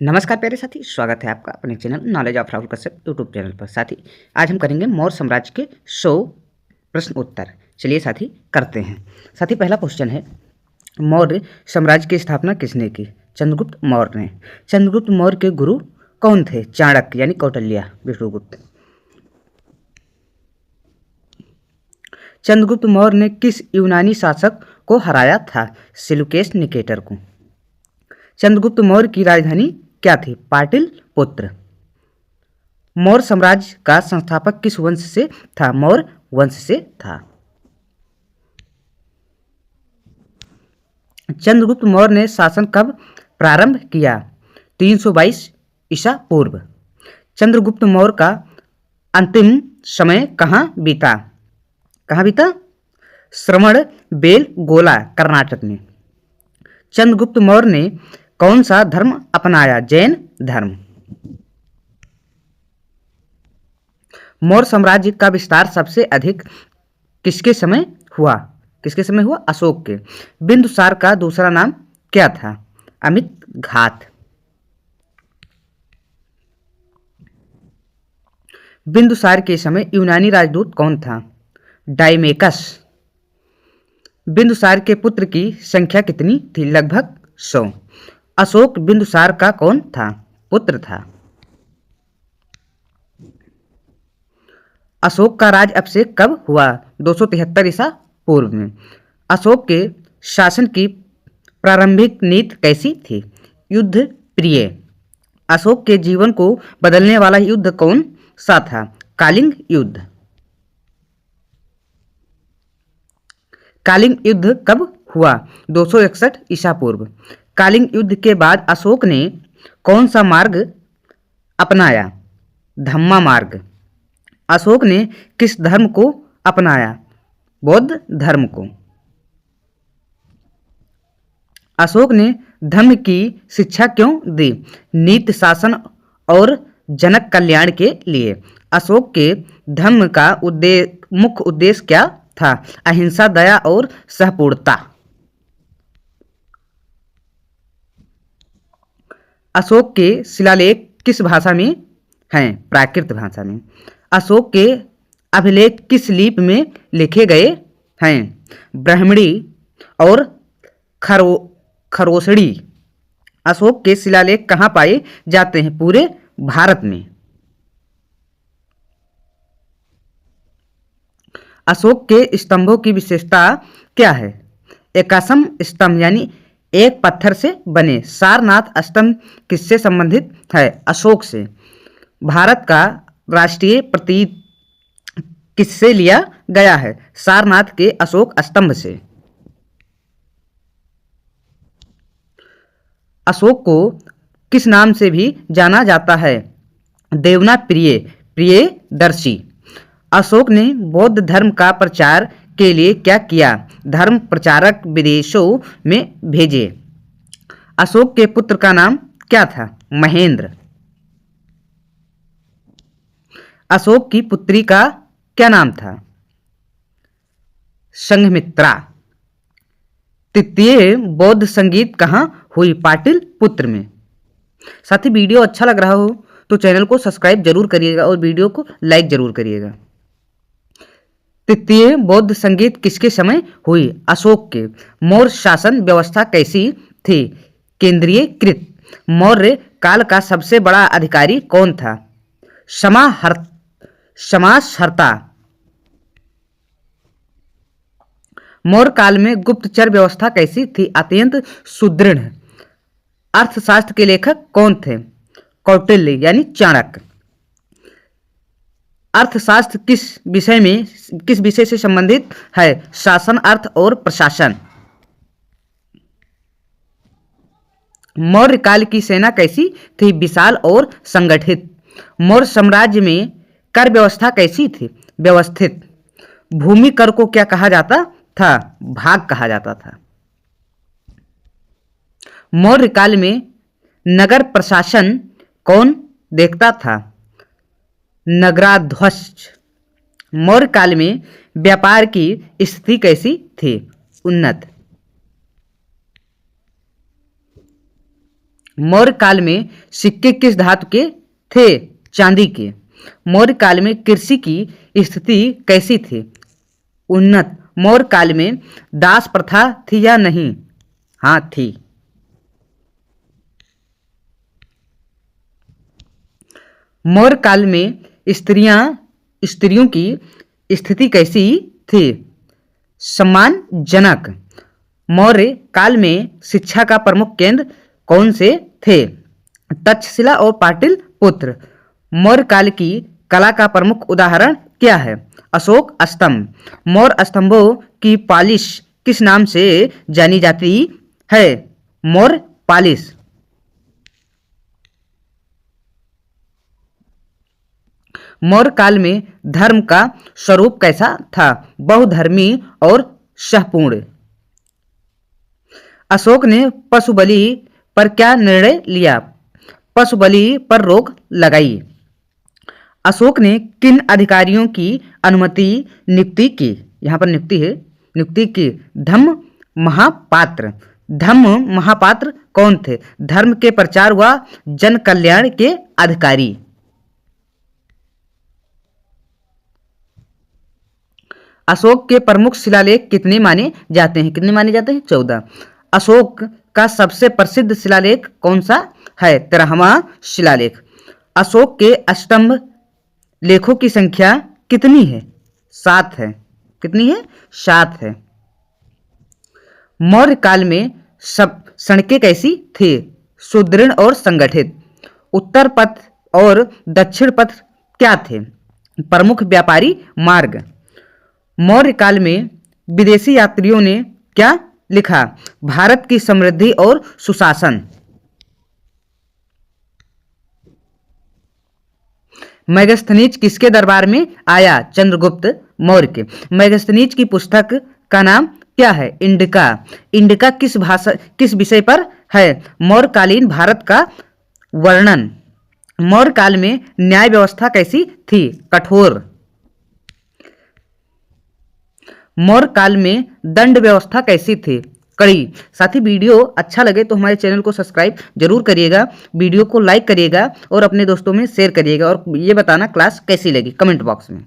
नमस्कार प्यारे साथी, स्वागत है आपका अपने channel knowledge of Rahul Kashyap YouTube channel पर। साथी, आज हम करेंगे मौर्य साम्राज्य के 100 प्रश्न उत्तर। चलिए साथी करते हैं। साथी, पहला क्वेश्चन है, मौर्य साम्राज्य की स्थापना किसने की? चंद्रगुप्त मौर्य ने। चंद्रगुप्त मौर्य के गुरु कौन थे? चाणक्य यानी कौटिल्य विष्णुगुप्त। चंद्रगुप्त मौर्य ने किस यूनानी शासक को हराया था? सेल्यूकस निकेटर को। चंद्रगुप्त मौर्य की राजधानी क्या थी? पाटलिपुत्र। मौर्य साम्राज्य का संस्थापक किस वंश से था? मौर्य वंश से था। चंद्रगुप्त मौर्य ने शासन कब प्रारंभ किया? 322 ईसा पूर्व। चंद्रगुप्त मौर्य का अंतिम समय कहाँ बीता? कहाँ बीता? श्रवण बेलगोला, कर्नाटक में। चंद्रगुप्त मौर्य ने कौन सा धर्म अपनाया? जैन धर्म। मौर्य साम्राज्य का विस्तार सबसे अधिक किसके समय हुआ? किसके समय हुआ? अशोक के। बिंदुसार का दूसरा नाम क्या था? अमित घात। बिंदुसार के समय यूनानी राजदूत कौन था? डाइमेकस। बिंदुसार के पुत्र की संख्या कितनी थी? लगभग 100। अशोक बिंदुसार का कौन था? पुत्र था। अशोक का राज अभिषेक कब हुआ? 273 ईसा पूर्व में। अशोक के शासन की प्रारंभिक नीति कैसी थी? युद्ध प्रिय। अशोक के जीवन को बदलने वाला युद्ध कौन सा था? कालिंग युद्ध। कालिंग युद्ध कब हुआ? 261 ईसा पूर्व। कालिंग युद्ध के बाद अशोक ने कौन सा मार्ग अपनाया? धम्मा मार्ग। अशोक ने किस धर्म को अपनाया? बौद्ध धर्म को। अशोक ने धर्म की शिक्षा क्यों दी? नीति शासन और जनक कल्याण के लिए। अशोक के धर्म का मुख्य उद्देश्य क्या था? अहिंसा, दया और सहपूर्णता। अशोक के शिलालेख किस भाषा में हैं? प्राकृत भाषा में। अशोक के अभिलेख किस लिपि में लिखे गए हैं? ब्राह्मणी और खरोसड़ी। अशोक के शिलालेख कहाँ पाए जाते हैं? पूरे भारत में। अशोक के स्तंभों की विशेषता क्या है? एकाश्म स्तंभ यानी एक पत्थर से बने। सारनाथ स्तंभ किससे संबंधित है? अशोक से। भारत का राष्ट्रीय प्रतीक किससे लिया गया है? सारनाथ के अशोक स्तंभ से। अशोक को किस नाम से भी जाना जाता है? देवना प्रिय, प्रियदर्शी। अशोक ने बौद्ध धर्म का प्रचार के लिए क्या किया? धर्म प्रचारक विदेशों में भेजे। अशोक के पुत्र का नाम क्या था? महेंद्र। अशोक की पुत्री का क्या नाम था? संघमित्रा। तृतीय बौद्ध संगीत कहाँ हुई? पाटलिपुत्र में। साथी, वीडियो अच्छा लग रहा हो तो चैनल को सब्सक्राइब जरूर करिएगा और वीडियो को लाइक जरूर करिएगा। तृतीय बौद्ध संगीत किसके समय हुई? अशोक के। मौर्य शासन व्यवस्था कैसी थी? केंद्रीयकृत। मौर्य काल का सबसे बड़ा अधिकारी कौन था? समाहर्ता। मौर्य काल में गुप्तचर व्यवस्था कैसी थी? अत्यंत सुदृढ़। अर्थशास्त्र के लेखक कौन थे? कौटिल्य यानी चाणक्य। अर्थशास्त्र किस विषय से संबंधित है? शासन, अर्थ और प्रशासन। मौर्य काल की सेना कैसी थी? विशाल और संगठित। मौर्य साम्राज्य में कर व्यवस्था कैसी थी? व्यवस्थित। भूमि कर को क्या कहा जाता था? भाग कहा जाता था। मौर्य काल में नगर प्रशासन कौन देखता था? नगराध्यक्ष। मौर्य काल में व्यापार की स्थिति कैसी थी? उन्नत। मौर्य काल में सिक्के किस धातु के थे? चांदी के। मौर्य काल में कृषि की स्थिति कैसी थी? उन्नत। मौर्य काल में दास प्रथा थी या नहीं? हाँ, थी। मौर्य काल में स्त्रियों की स्थिति कैसी थी? सम्मानजनक। मौर्य काल में शिक्षा का प्रमुख केंद्र कौन से थे? तक्षशिला और पाटलिपुत्र। मौर्य काल की कला का प्रमुख उदाहरण क्या है? अशोक स्तंभ। मौर्य स्तंभों की पालिश किस नाम से जानी जाती है? मौर्य पालिश। मौर्य काल में धर्म का स्वरूप कैसा था? बहुधर्मी और सहपूर्ण। अशोक ने पशु बलि पर क्या निर्णय लिया? पशु बलि पर रोक लगाई। अशोक ने किन अधिकारियों की अनुमति नियुक्ति की? यहाँ पर नियुक्ति की। धम्म महापात्र। धम्म महापात्र कौन थे? धर्म के प्रचार व जन कल्याण के अधिकारी। अशोक के प्रमुख शिलालेख कितने माने जाते हैं? कितने माने जाते हैं? 14। अशोक का सबसे प्रसिद्ध शिलालेख कौन सा है? 13वां शिलालेख। अशोक के स्तंभ लेखों की संख्या कितनी है? 7 है। कितनी है? 7 है। मौर्य काल में सब सड़कें कैसी थी? सुदृढ़ और संगठित। उत्तर पथ और दक्षिण पथ क्या थे? प्रमुख व्यापारी मार्ग। मौर्य काल में विदेशी यात्रियों ने क्या लिखा? भारत की समृद्धि और सुशासन। मेगास्थनीज किसके दरबार में आया? चंद्रगुप्त मौर्य के। मेगास्थनीज की पुस्तक का नाम क्या है? इंडिका। इंडिका किस विषय पर है? मौर्यकालीन भारत का वर्णन। मौर्य काल में न्याय व्यवस्था कैसी थी? कठोर। मौर्य काल में दंड व्यवस्था कैसी थी? कड़ी। साथ ही वीडियो अच्छा लगे तो हमारे चैनल को सब्सक्राइब जरूर करिएगा, वीडियो को लाइक करिएगा और अपने दोस्तों में शेयर करिएगा और ये बताना क्लास कैसी लगी कमेंट बॉक्स में।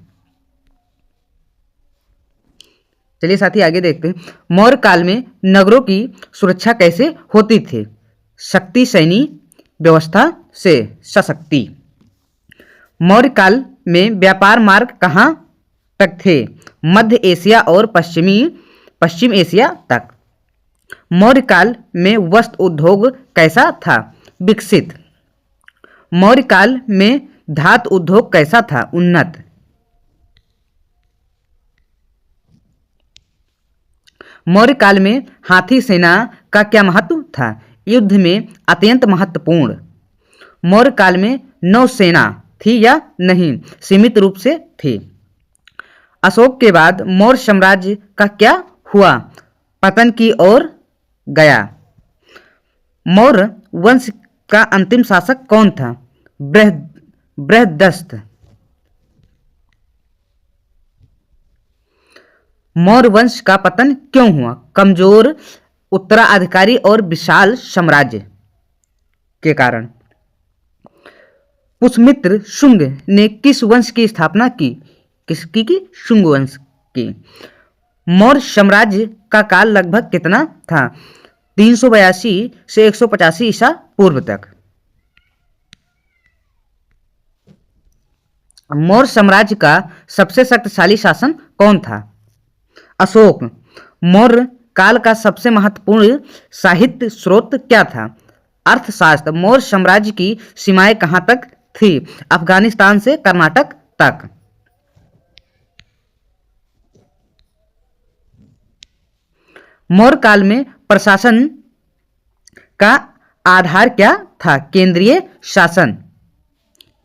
चलिए साथी आगे देखते हैं। मौर्य काल में नगरों की सुरक्षा कैसे होती थी? शक्ति सैनी व्यवस्था से। सशक्ति। मौर्य काल में व्यापार मार्ग कहाँ तक थे? मध्य एशिया और पश्चिम एशिया तक। मौर्य काल में वस्त्र उद्योग कैसा था? विकसित। मौर्य काल में धातु उद्योग कैसा था? उन्नत। मौर्य काल में हाथी सेना का क्या महत्व था? युद्ध में अत्यंत महत्वपूर्ण। मौर्य काल में नौसेना थी या नहीं? सीमित रूप से थी। अशोक के बाद मौर्य साम्राज्य का क्या हुआ? पतन की ओर गया। मौर्य वंश का अंतिम शासक कौन था? बृहदस्त। मौर्य वंश का पतन क्यों हुआ? कमजोर उत्तराधिकारी और विशाल साम्राज्य के कारण। पुष्यमित्र शुंग ने किस वंश की स्थापना की? किसकी की? शुंग वंश की। मौर्य साम्राज्य का काल लगभग कितना था? 382 से 185 ईसा पूर्व तक। मौर्य साम्राज्य का सबसे शक्तिशाली शासन कौन था? अशोक। मौर्य काल का सबसे महत्वपूर्ण साहित्य स्रोत क्या था? अर्थशास्त्र। मौर्य साम्राज्य की सीमाएं कहां तक थी? अफगानिस्तान से कर्नाटक तक। मौर्य काल में प्रशासन का आधार क्या था? केंद्रीय शासन।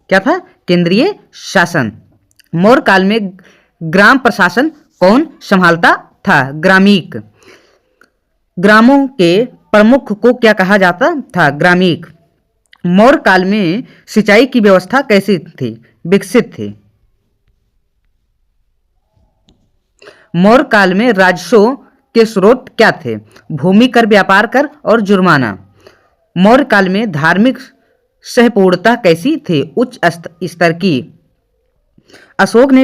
क्या था? केंद्रीय शासन। मौर्य काल में ग्राम प्रशासन कौन संभालता था? ग्रामीक। ग्रामों के प्रमुख को क्या कहा जाता था? ग्रामीक। मौर्य काल में सिंचाई की व्यवस्था कैसी थी? विकसित थी। मौर्य काल में राजस्व के स्रोत क्या थे? भूमि कर, व्यापार कर और जुर्माना। मौर्य काल में धार्मिक सहपूर्णता कैसी थी? उच्च स्तर की। अशोक ने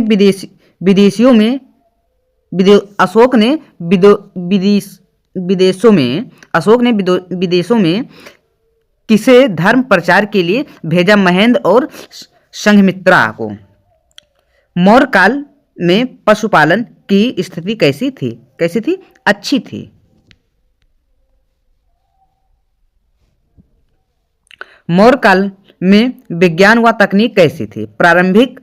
विदेशियों में अशोक ने विदेशों में किसे धर्म प्रचार के लिए भेजा? महेंद्र और संघमित्रा को। मौर्य काल में पशुपालन की स्थिति कैसी थी? कैसी थी? अच्छी थी। मौर्य काल में विज्ञान व तकनीक कैसी थी? प्रारंभिक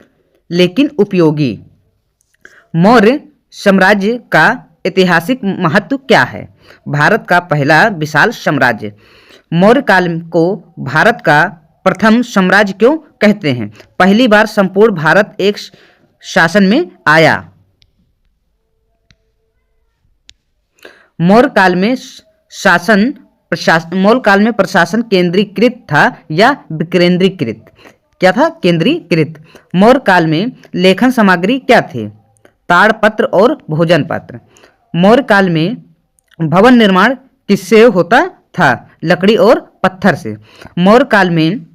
लेकिन उपयोगी। मौर्य साम्राज्य का ऐतिहासिक महत्व क्या है? भारत का पहला विशाल साम्राज्य। मौर्य काल को भारत का प्रथम साम्राज्य क्यों कहते हैं? पहली बार संपूर्ण भारत एक शासन में आया। मौर्य काल में प्रशासन केंद्रीकृत था या विकेंद्रीकृत? क्या था? केंद्रीकृत। मौर्य काल में लेखन सामग्री क्या थी? ताड़पत्र और भोजन पत्र। मौर्य काल में भवन निर्माण किससे होता था? लकड़ी और पत्थर से। मौर्य काल में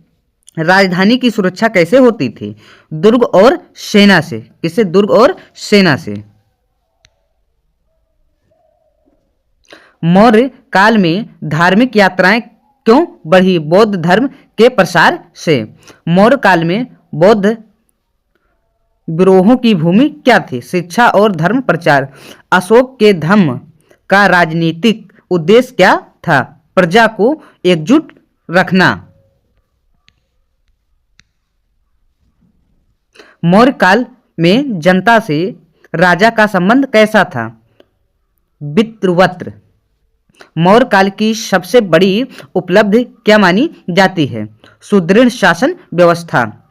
राजधानी की सुरक्षा कैसे होती थी? दुर्ग और सेना से। किससे? दुर्ग और सेना से। मौर्य काल में धार्मिक यात्राएं क्यों बढ़ी? बौद्ध धर्म के प्रसार से। मौर्य काल में बौद्ध विरोहों की भूमि क्या थी? शिक्षा और धर्म प्रचार। अशोक के धम्म का राजनीतिक उद्देश्य क्या था? प्रजा को एकजुट रखना। मौर्य काल में जनता से राजा का संबंध कैसा था? पितृवत। मौर्य काल की सबसे बड़ी उपलब्धि क्या मानी जाती है? सुदृढ़ शासन व्यवस्था।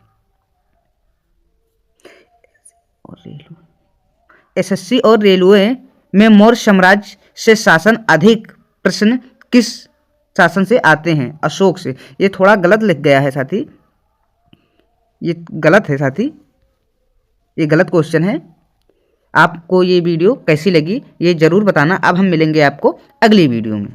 एसएससी और रेलवे में मौर्य साम्राज्य से शासन अधिक प्रश्न किस शासन से आते हैं? अशोक से। ये थोड़ा गलत लिख गया है साथी, ये गलत है साथी, ये गलत क्वेश्चन है। आपको ये वीडियो कैसी लगी ये ज़रूर बताना। अब हम मिलेंगे आपको अगली वीडियो में।